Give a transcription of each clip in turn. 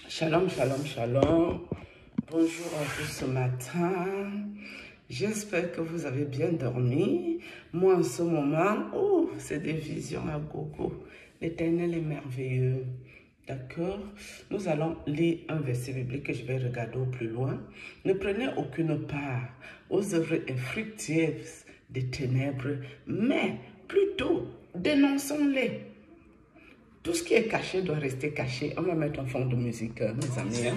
Shalom, shalom, shalom. Bonjour à vous ce matin. J'espère que vous avez bien dormi. Moi, en ce moment, c'est des visions à gogo. L'Éternel est merveilleux. D'accord? Nous allons lire un verset biblique que je vais regarder au plus loin. Ne prenez aucune part aux œuvres infructueuses des ténèbres, mais plutôt dénonçons-les. Tout ce qui est caché doit rester caché. On va mettre un fond de musique, mes amis. Hein?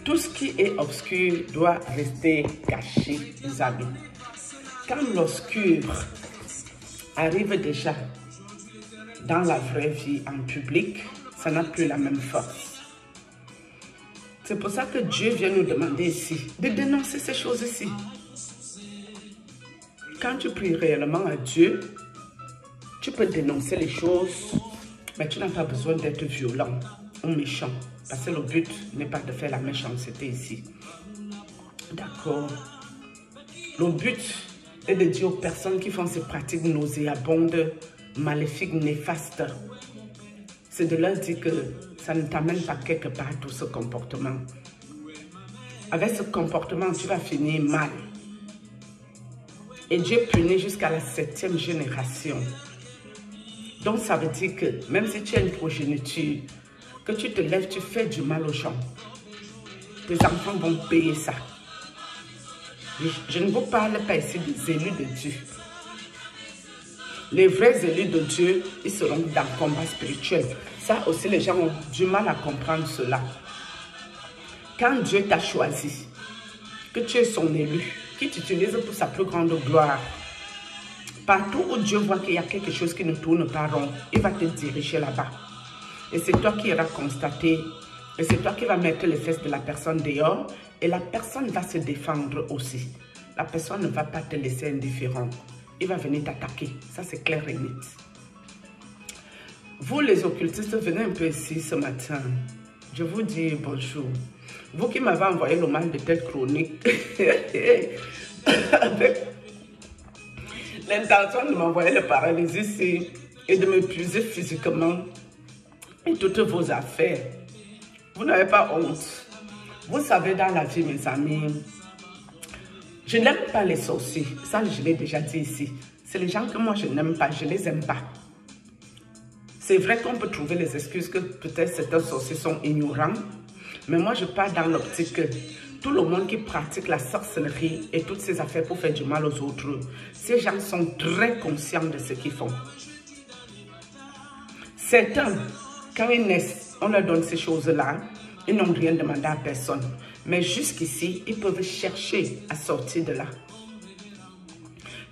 Tout ce qui est obscur doit rester caché, mes amis. Quand l'obscur arrive déjà dans la vraie vie en public, ça n'a plus la même force. C'est pour ça que Dieu vient nous demander ici de dénoncer ces choses-ci. Quand tu pries réellement à Dieu, tu peux dénoncer les choses, mais tu n'as pas besoin d'être violent ou méchant. Parce que le but n'est pas de faire la méchanceté ici. D'accord? Le but est de dire aux personnes qui font ces pratiques nauséabondes, maléfiques, néfastes, c'est de leur dire que ça ne t'amène pas quelque part tout ce comportement. Avec ce comportement, tu vas finir mal. Et Dieu punit jusqu'à la 7e génération. Donc ça veut dire que même si tu as une progéniture, que tu te lèves, tu fais du mal aux gens, tes enfants vont payer ça. Je ne vous parle pas ici des élus de Dieu. Les vrais élus de Dieu, ils seront dans le combat spirituel. Ça aussi, les gens ont du mal à comprendre cela. Quand Dieu t'a choisi, que tu es son élu, qui t'utilise pour sa plus grande gloire, partout où Dieu voit qu'il y a quelque chose qui ne tourne pas rond, il va te diriger là-bas. Et c'est toi qui iras constater, et c'est toi qui vas mettre les fesses de la personne dehors, et la personne va se défendre aussi. La personne ne va pas te laisser indifférent. Il va venir t'attaquer. Ça, c'est clair et net. Vous, les occultistes, venez un peu ici ce matin. Je vous dis bonjour. Vous qui m'avez envoyé le mal de tête chronique, avec l'intention de m'envoyer le paralysie ici et de m'épuiser physiquement et toutes vos affaires. Vous n'avez pas honte. Vous savez, dans la vie, mes amis, je n'aime pas les sorciers. Ça, je l'ai déjà dit ici. C'est les gens que moi, je n'aime pas. Je ne les aime pas. C'est vrai qu'on peut trouver les excuses que peut-être certains sorciers sont ignorants. Mais moi, je pars dans l'optique que tout le monde qui pratique la sorcellerie et toutes ces affaires pour faire du mal aux autres, ces gens sont très conscients de ce qu'ils font. Certains, quand ils naissent, on leur donne ces choses-là. Ils n'ont rien demandé à personne. Mais jusqu'ici, ils peuvent chercher à sortir de là.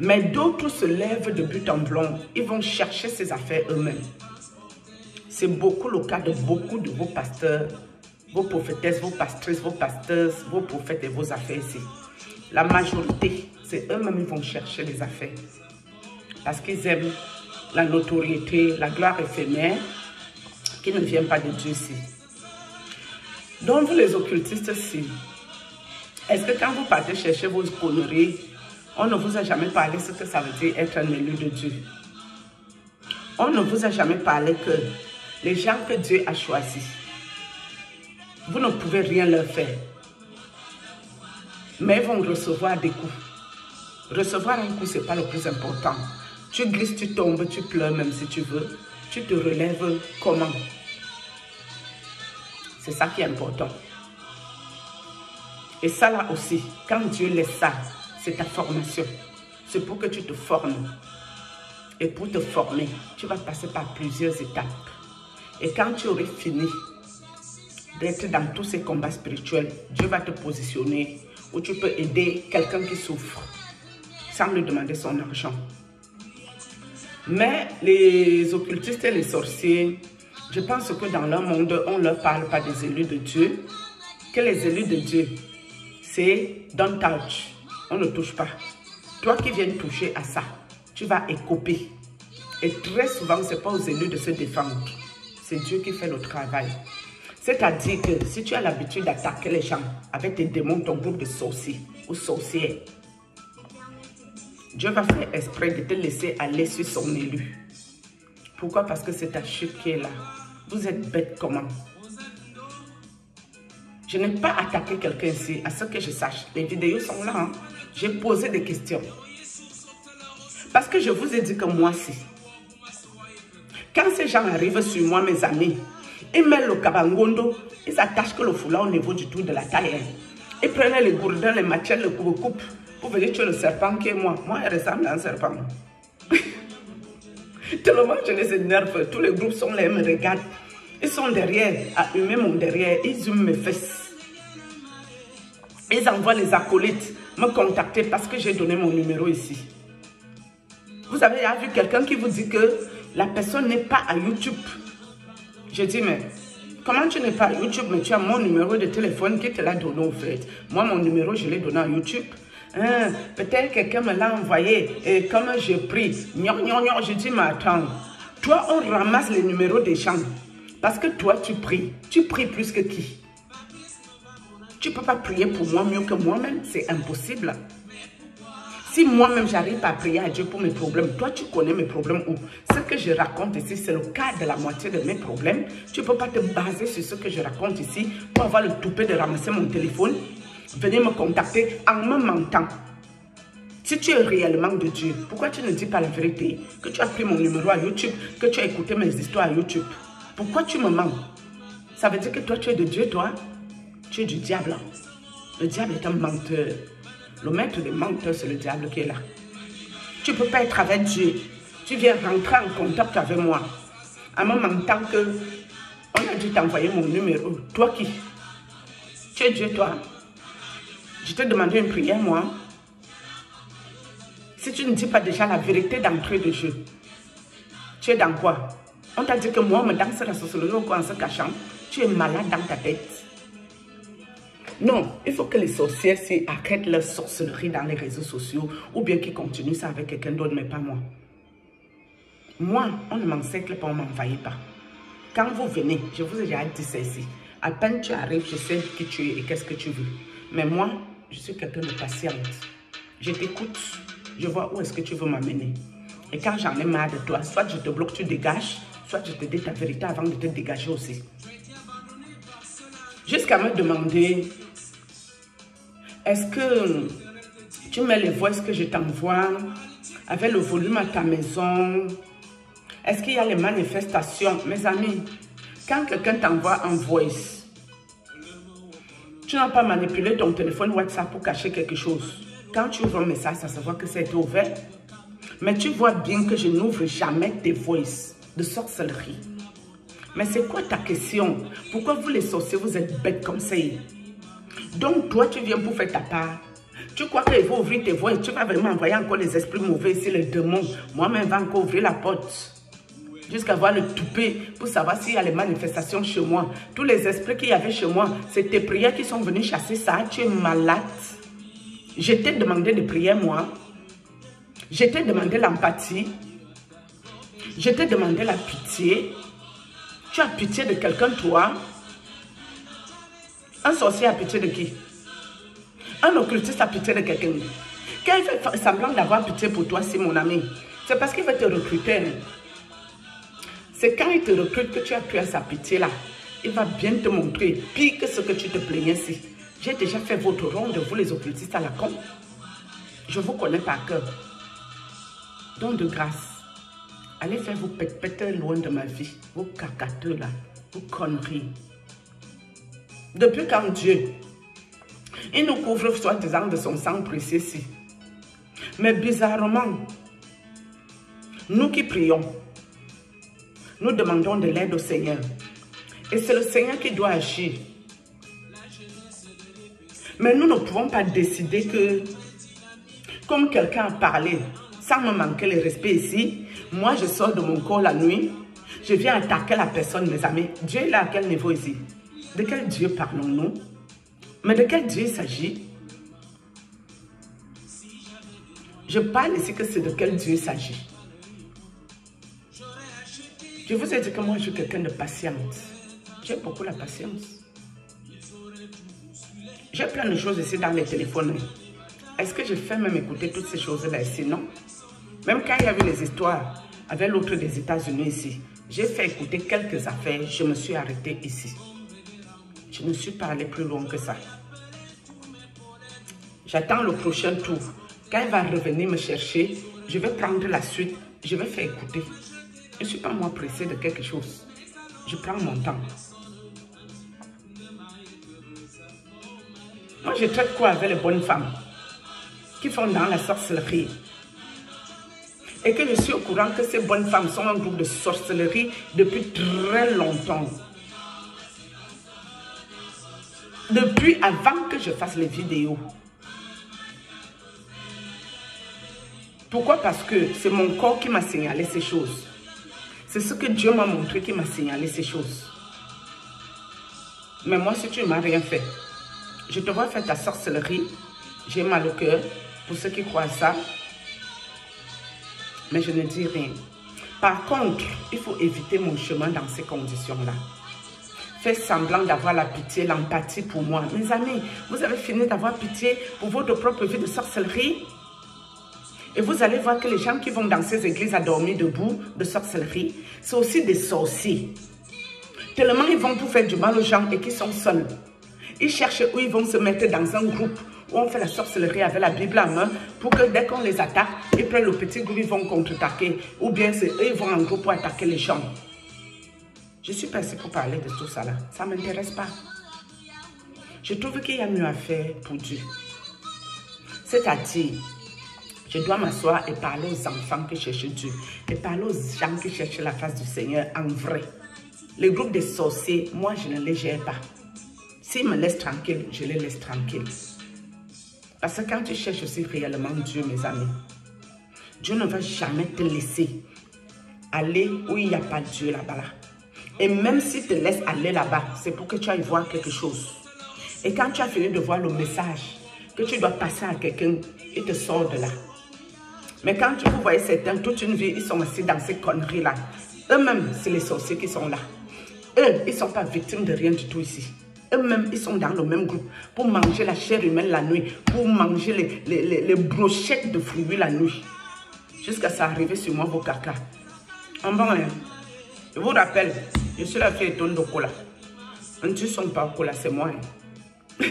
Mais d'autres se lèvent de but en blanc. Ils vont chercher ces affaires eux-mêmes. C'est beaucoup le cas de beaucoup de vos pasteurs, vos prophétesses, vos pastrices, vos pasteurs, vos prophètes et vos affaires ici. La majorité, c'est eux-mêmes qui vont chercher les affaires. Parce qu'ils aiment la notoriété, la gloire éphémère qui ne vient pas de Dieu ici. Donc vous les occultistes ici, est-ce que quand vous partez chercher vos conneries, on ne vous a jamais parlé ce que ça veut dire être un élu de Dieu? On ne vous a jamais parlé que les gens que Dieu a choisis, vous ne pouvez rien leur faire. Mais ils vont recevoir des coups. Recevoir un coup, ce n'est pas le plus important. Tu glisses, tu tombes, tu pleures même si tu veux. Tu te relèves comment? C'est ça qui est important. Et ça là aussi, quand Dieu laisse ça, c'est ta formation. C'est pour que tu te formes. Et pour te former, tu vas passer par plusieurs étapes. Et quand tu aurais fini d'être dans tous ces combats spirituels, Dieu va te positionner où tu peux aider quelqu'un qui souffre sans lui demander son argent. Mais les occultistes et les sorciers, je pense que dans leur monde, on ne leur parle pas des élus de Dieu. Que les élus de Dieu, c'est don't touch. On ne touche pas. Toi qui viens toucher à ça, tu vas écoper. Et très souvent, ce n'est pas aux élus de se défendre. C'est Dieu qui fait le travail. C'est-à-dire que si tu as l'habitude d'attaquer les gens avec tes démons, ton groupe de sorciers ou sorcières, Dieu va faire exprès de te laisser aller sur son élu. Pourquoi? Parce que c'est ta chute qui est là. Vous êtes bête comment? Je n'ai pas attaqué quelqu'un ici, à ce que je sache. Les vidéos sont là. Hein? J'ai posé des questions. Parce que je vous ai dit que moi, si. Quand ces gens arrivent sur moi, mes amis, ils mettent le kabangondo, ils attachent que le foulard au niveau du tour de la taille. Ils prennent les gourdins, les machettes, le coupe pour venir tuer le serpent qui est moi. Moi, il ressemble à un serpent. Tellement je les énerve. Tous les groupes sont là, ils me regardent. Ils sont derrière, à humer mon derrière. Ils hument mes fesses. Ils envoient les acolytes me contacter parce que j'ai donné mon numéro ici. Vous avez déjà vu quelqu'un qui vous dit que la personne n'est pas à YouTube. Je dis, mais comment tu n'es pas à YouTube, mais tu as mon numéro de téléphone qui te l'a donné au fait. Moi, mon numéro, je l'ai donné à YouTube. Hein, peut-être quelqu'un me l'a envoyé et comme j'ai pris, je dis, mais attends, toi, on ramasse les numéros des gens parce que toi, tu pries plus que qui? Tu ne peux pas prier pour moi mieux que moi-même, c'est impossible. Si moi-même, j'arrive à prier à Dieu pour mes problèmes, toi, tu connais mes problèmes où? Ce que je raconte ici, c'est le cas de la moitié de mes problèmes. Tu ne peux pas te baser sur ce que je raconte ici pour avoir le toupet de ramasser mon téléphone, venir me contacter en me mentant. Si tu es réellement de Dieu, pourquoi tu ne dis pas la vérité? Que tu as pris mon numéro à YouTube, que tu as écouté mes histoires à YouTube. Pourquoi tu me mens? Ça veut dire que toi, tu es de Dieu, toi? Tu es du diable. Le diable est un menteur. Le maître des menteurs, c'est le diable qui est là. Tu ne peux pas être avec Dieu. Tu viens rentrer en contact avec moi. En me mentant que on a dû t'envoyer mon numéro. Toi qui? Tu es Dieu, toi? Je t'ai demandé une prière, moi. Si tu ne dis pas déjà la vérité d'entrée de jeu, tu es dans quoi? On t'a dit que moi, on me danse la sorcellerie en se cachant. Tu es malade dans ta tête. Non, il faut que les sorcières arrêtent leur sorcellerie dans les réseaux sociaux ou bien qu'ils continuent ça avec quelqu'un d'autre, mais pas moi. Moi, on ne m'encercle pas, on ne m'envahit pas. Quand vous venez, je vous ai déjà dit ça ici. À peine tu arrives, je sais qui tu es et qu'est-ce que tu veux. Mais moi, je suis quelqu'un de patiente. Je t'écoute, je vois où est-ce que tu veux m'amener. Et quand j'en ai marre de toi, soit je te bloque, tu dégages, soit je te dis ta vérité avant de te dégager aussi. Jusqu'à me demander, est-ce que tu mets les voices que je t'envoie avec le volume à ta maison? Est-ce qu'il y a les manifestations? Mes amis, quand quelqu'un t'envoie un voice, tu n'as pas manipulé ton téléphone WhatsApp pour cacher quelque chose. Quand tu ouvres un message, ça se voit que c'est ouvert. Mais tu vois bien que je n'ouvre jamais des voices de sorcellerie. Mais c'est quoi ta question? Pourquoi vous les sorciers, vous êtes bêtes comme ça? Donc toi, tu viens pour faire ta part. Tu crois qu'il faut ouvrir tes voies et tu vas vraiment envoyer encore les esprits mauvais ici, les démons. Moi-même, je vais encore ouvrir la porte. Jusqu'à voir le toupet pour savoir s'il y a les manifestations chez moi. Tous les esprits qu'il y avait chez moi, c'est tes prières qui sont venues chasser ça. Tu es malade. Je t'ai demandé de prier, moi. Je t'ai demandé l'empathie. Je t'ai demandé la pitié. Tu as pitié de quelqu'un, toi? Un sorcier a pitié de qui? Un occultiste a pitié de quelqu'un. Quand il fait semblant d'avoir pitié pour toi, c'est mon ami. C'est parce qu'il va te recruter. C'est quand il te recrute que tu as pu à sa pitié là. Il va bien te montrer pire que ce que tu te plaignais si. J'ai déjà fait votre ronde, vous les occultistes à la con. Je vous connais par cœur. Donc de grâce, allez faire vos pètes loin de ma vie. Vos cacateux là, vos conneries. Depuis quand Dieu, il nous couvre soi-disant de son sang précieux ici. Mais bizarrement, nous qui prions, nous demandons de l'aide au Seigneur. Et c'est le Seigneur qui doit agir. Mais nous ne pouvons pas décider que, comme quelqu'un a parlé, sans me manquer le respect ici, moi je sors de mon corps la nuit, je viens attaquer la personne, mes amis. Dieu est là à quel niveau ici? De quel Dieu parlons-nous? Mais de quel Dieu il s'agit? Je parle ici que c'est de quel Dieu il s'agit. Je vous ai dit que moi je suis quelqu'un de patiente. J'ai beaucoup la patience. J'ai plein de choses ici dans les téléphones. Est-ce que je fais même écouter toutes ces choses-là ici? Non. Même quand il y avait les histoires avec l'autre des États-Unis ici, J'ai fait écouter quelques affaires, je me suis arrêtée ici. Je ne suis pas allée plus loin que ça. J'attends le prochain tour. Quand il va revenir me chercher, je vais prendre la suite, je vais faire écouter. Je ne suis pas moi pressée de quelque chose. Je prends mon temps. Moi, je traite quoi avec les bonnes femmes qui font dans la sorcellerie? Et que je suis au courant que ces bonnes femmes sont un groupe de sorcellerie depuis très longtemps. Depuis avant que je fasse les vidéos. Pourquoi? Parce que c'est mon corps qui m'a signalé ces choses. C'est ce que Dieu m'a montré qui m'a signalé ces choses. Mais moi, si tu ne m'as rien fait, je te vois faire ta sorcellerie. J'ai mal au cœur pour ceux qui croient à ça. Mais je ne dis rien. Par contre, il faut éviter mon chemin dans ces conditions-là. Fais semblant d'avoir la pitié, l'empathie pour moi. Mes amis, vous avez fini d'avoir pitié pour votre propre vie de sorcellerie? Et vous allez voir que les gens qui vont dans ces églises à dormir debout de sorcellerie, c'est aussi des sorciers. Tellement ils vont pour faire du mal aux gens et qui sont seuls. Ils cherchent où ils vont se mettre dans un groupe où on fait la sorcellerie avec la Bible à main pour que dès qu'on les attaque, ils prennent le petit groupe, ils vont contre-attaquer. Ou bien c'est eux, ils vont en groupe pour attaquer les gens. Je suis pas ici pour parler de tout ça là. Ça ne m'intéresse pas. Je trouve qu'il y a mieux à faire pour Dieu. C'est-à-dire, je dois m'asseoir et parler aux enfants qui cherchent Dieu. Et parler aux gens qui cherchent la face du Seigneur en vrai. Les groupes de sorciers, moi je ne les gère pas. S'ils me laissent tranquille, je les laisse tranquilles. Parce que quand tu cherches aussi réellement Dieu, mes amis, Dieu ne va jamais te laisser aller où il n'y a pas Dieu là-bas. Et même s'il te laisse aller là-bas, c'est pour que tu ailles voir quelque chose. Et quand tu as fini de voir le message que tu dois passer à quelqu'un, il te sort de là. Mais quand vous voyez certains, toute une vie, ils sont assis dans ces conneries-là. Eux-mêmes, c'est les sorciers qui sont là. Eux, ils ne sont pas victimes de rien du tout ici. Eux-mêmes, ils sont dans le même groupe pour manger la chair humaine la nuit, pour manger les brochettes de fruits la nuit. Jusqu'à ça arriver sur moi, vos caca. En bon, hein, je vous rappelle, je suis la fille étonne de Kola. Un ne sont pas Kola, c'est moi. Hein.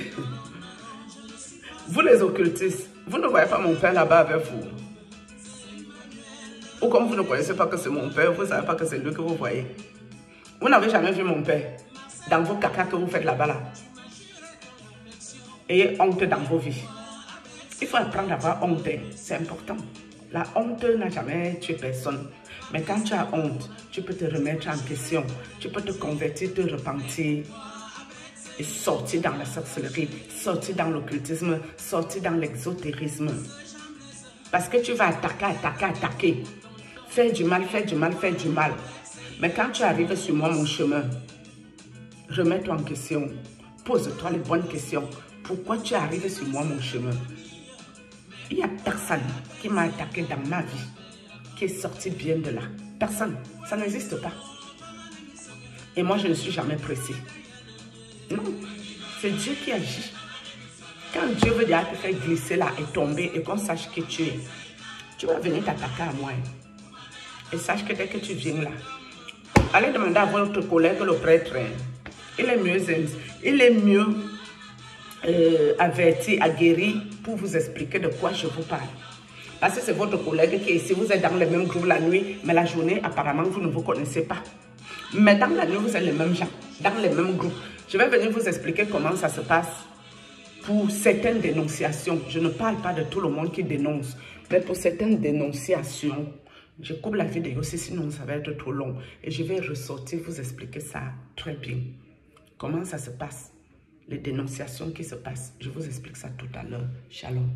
Vous les occultistes, vous ne voyez pas mon père là-bas avec vous. Ou comme vous ne connaissez pas que c'est mon père, vous ne savez pas que c'est lui que vous voyez. Vous n'avez jamais vu mon père dans vos caca que vous faites là-bas là. Ayez honte dans vos vies. Il faut apprendre à avoir honte, c'est important. La honte n'a jamais tué personne. Mais quand tu as honte, tu peux te remettre en question. Tu peux te convertir, te repentir. Et sortir dans la sorcellerie, sortir dans l'occultisme, sortir dans l'exotérisme. Parce que tu vas attaquer. Faire du mal. Mais quand tu arrives sur moi, mon chemin, remets-toi en question. Pose-toi les bonnes questions. Pourquoi tu arrives sur moi, mon chemin? Il n'y a personne qui m'a attaqué dans ma vie, qui est sorti bien de là. Personne. Ça n'existe pas. Et moi, je ne suis jamais pressée. Non, c'est Dieu qui agit. Quand Dieu veut déjà te faire glisser là et tomber et qu'on sache qui tu es, tu vas venir t'attaquer à moi. Et sache que dès que tu viens là, allez demander à votre collègue, le prêtre. Il est mieux averti, aguerri pour vous expliquer de quoi je vous parle. Parce que c'est votre collègue qui est ici, vous êtes dans le même groupe la nuit, mais la journée, apparemment, vous ne vous connaissez pas. Mais dans la nuit, vous êtes les mêmes gens, dans les mêmes groupes. Je vais venir vous expliquer comment ça se passe pour certaines dénonciations. Je ne parle pas de tout le monde qui dénonce, mais pour certaines dénonciations, je coupe la vidéo aussi, sinon ça va être trop long. Et je vais ressortir, vous expliquer ça très bien. Comment ça se passe, les dénonciations qui se passent. Je vous explique ça tout à l'heure. Shalom.